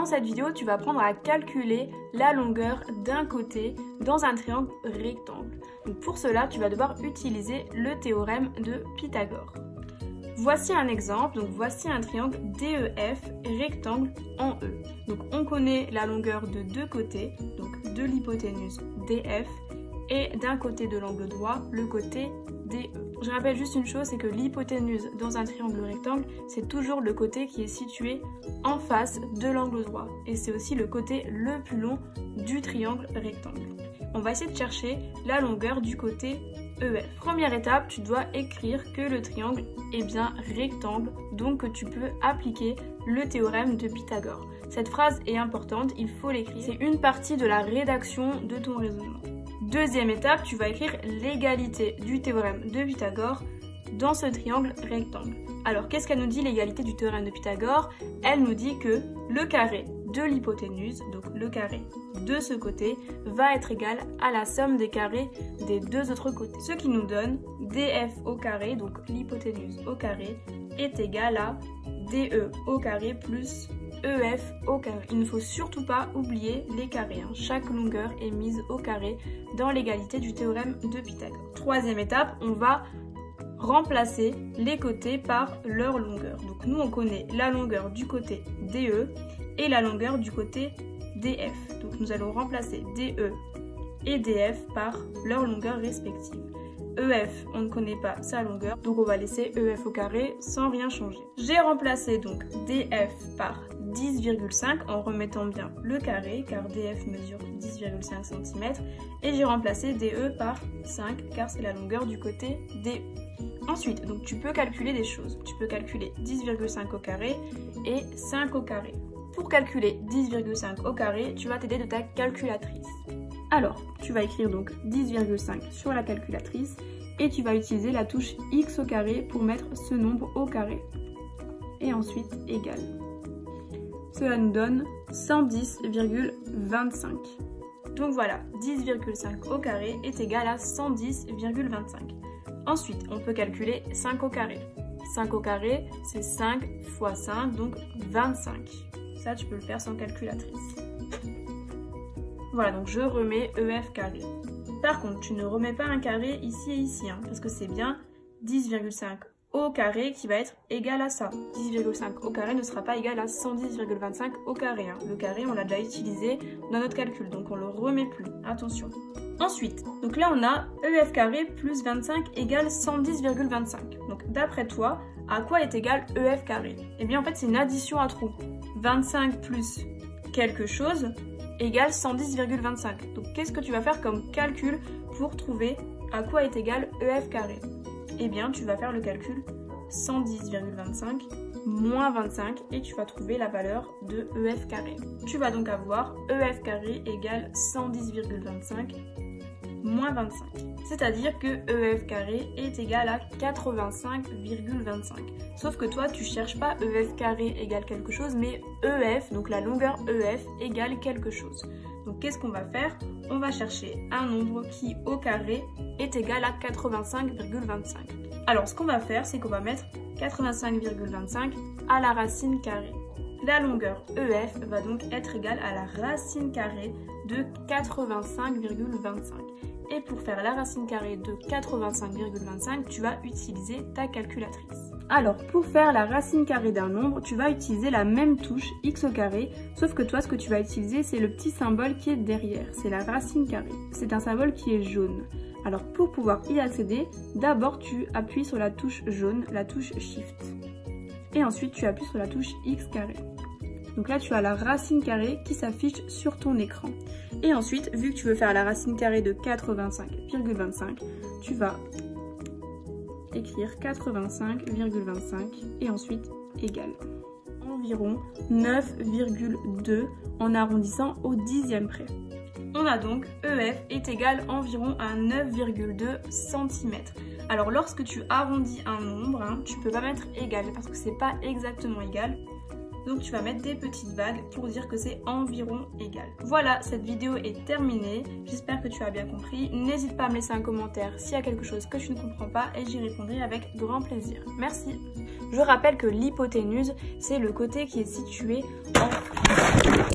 Dans cette vidéo, tu vas apprendre à calculer la longueur d'un côté dans un triangle rectangle. Donc pour cela, tu vas devoir utiliser le théorème de Pythagore. Voici un exemple, donc voici un triangle DEF rectangle en E. Donc on connaît la longueur de deux côtés, donc de l'hypoténuse DF et d'un côté de l'angle droit, le côté DE. Je rappelle juste une chose, c'est que l'hypoténuse dans un triangle rectangle, c'est toujours le côté qui est situé en face de l'angle droit. Et c'est aussi le côté le plus long du triangle rectangle. On va essayer de chercher la longueur du côté EF. Première étape, tu dois écrire que le triangle est bien rectangle, donc que tu peux appliquer le théorème de Pythagore. Cette phrase est importante, il faut l'écrire. C'est une partie de la rédaction de ton raisonnement. Deuxième étape, tu vas écrire l'égalité du théorème de Pythagore dans ce triangle rectangle. Alors, qu'est-ce qu'elle nous dit, l'égalité du théorème de Pythagore? Elle nous dit que le carré de l'hypoténuse, donc le carré de ce côté, va être égal à la somme des carrés des deux autres côtés. Ce qui nous donne DF au carré, donc l'hypoténuse au carré, est égal à DE au carré plus EF au carré. Il ne faut surtout pas oublier les carrés. Chaque longueur est mise au carré dans l'égalité du théorème de Pythagore. Troisième étape, on va remplacer les côtés par leur longueur. Donc nous on connaît la longueur du côté DE et la longueur du côté DF. Donc nous allons remplacer DE et DF par leur longueur respective. EF, on ne connaît pas sa longueur, donc on va laisser EF au carré sans rien changer. J'ai remplacé donc DF par 10,5 en remettant bien le carré, car DF mesure 10,5 cm, et j'ai remplacé DE par 5, car c'est la longueur du côté DE. Ensuite, donc tu peux calculer des choses. Tu peux calculer 10,5 au carré et 5 au carré. Pour calculer 10,5 au carré, tu vas t'aider de ta calculatrice. Alors, tu vas écrire donc 10,5 sur la calculatrice et tu vas utiliser la touche X au carré pour mettre ce nombre au carré. Et ensuite, égal. Cela nous donne 110,25. Donc voilà, 10,5 au carré est égal à 110,25. Ensuite, on peut calculer 5 au carré. 5 au carré, c'est 5 fois 5, donc 25. Ça, tu peux le faire sans calculatrice. Voilà, donc je remets EF carré. Par contre, tu ne remets pas un carré ici et ici, parce que c'est bien 10,5 au carré qui va être égal à ça. 10,5 au carré ne sera pas égal à 110,25 au carré. Le carré, on l'a déjà utilisé dans notre calcul, donc on ne le remet plus. Attention. Ensuite, donc là on a EF carré plus 25 égale 110,25. Donc d'après toi, à quoi est égal EF carré? Eh bien en fait c'est une addition à trous. 25 plus quelque chose égale 110,25. Donc qu'est-ce que tu vas faire comme calcul pour trouver à quoi est égal EF carré? Eh bien tu vas faire le calcul 110,25 moins 25 et tu vas trouver la valeur de EF carré. Tu vas donc avoir EF carré égale 110,25 moins 25. C'est-à-dire que EF carré est égal à 85,25. Sauf que toi, tu cherches pas EF carré égale quelque chose, mais EF, donc la longueur EF égale quelque chose. Donc qu'est-ce qu'on va faire? On va chercher un nombre qui, au carré, est égal à 85,25. Alors ce qu'on va faire, c'est qu'on va mettre 85,25 à la racine carrée. La longueur EF va donc être égale à la racine carrée de 85,25. Et pour faire la racine carrée de 85,25, tu vas utiliser ta calculatrice. Alors, pour faire la racine carrée d'un nombre, tu vas utiliser la même touche X au carré, sauf que toi, ce que tu vas utiliser, c'est le petit symbole qui est derrière, c'est la racine carrée. C'est un symbole qui est jaune. Alors, pour pouvoir y accéder, d'abord, tu appuies sur la touche jaune, la touche Shift. Et ensuite, tu appuies sur la touche X carré. Donc là, tu as la racine carrée qui s'affiche sur ton écran. Et ensuite, vu que tu veux faire la racine carrée de 85,25, tu vas écrire 85,25 et ensuite égal. Environ 9,2 en arrondissant au dixième près. On a donc EF est égal environ à 9,2 cm. Alors lorsque tu arrondis un nombre, tu peux pas mettre égal parce que c'est pas exactement égal. Donc tu vas mettre des petites vagues pour dire que c'est environ égal. Voilà, cette vidéo est terminée. J'espère que tu as bien compris. N'hésite pas à me laisser un commentaire s'il y a quelque chose que tu ne comprends pas et j'y répondrai avec grand plaisir. Merci. Je rappelle que l'hypoténuse, c'est le côté qui est situé en...